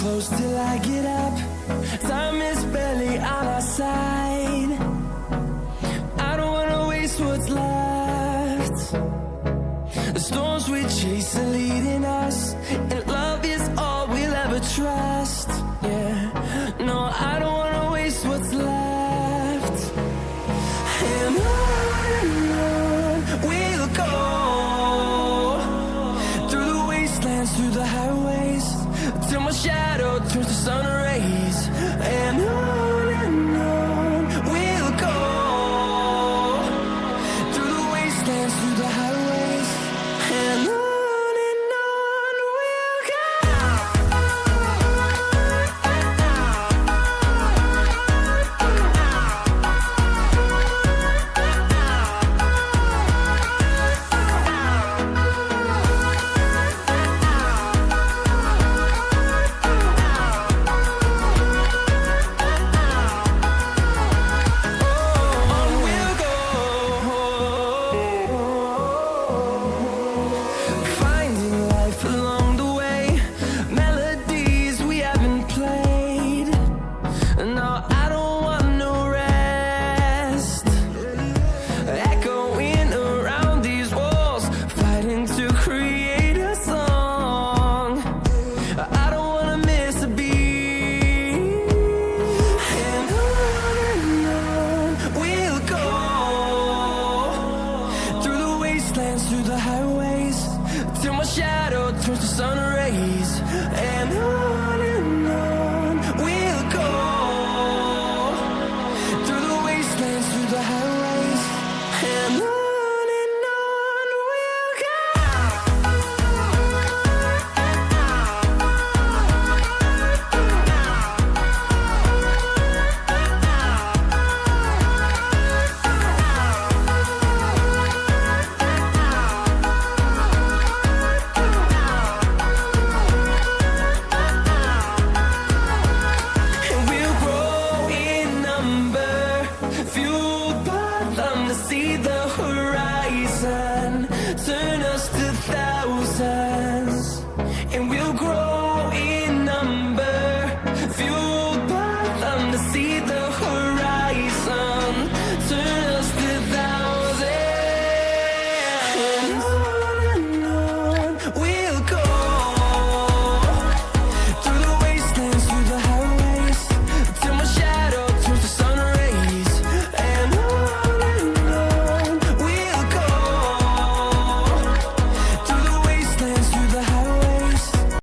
close till I get up. Time is barely on our side. I don't wanna waste what's left. The storms we chase are leading us, and love is all we'll ever trust. Yeah, no, I don't wanna waste what's left. And on we'll go, through the wastelands, through the highways, till my shadow turns to sun rays. And on we'll go, through the wastelands, through the highways, and on we'll go. Through the highways, till my shadow turns to sun rays. And on we'll go, through the wastelands, through the highways, and on we'll go. See the horizon, turn us to thousands, and we'll grow in number, fueled by them to see the horizon.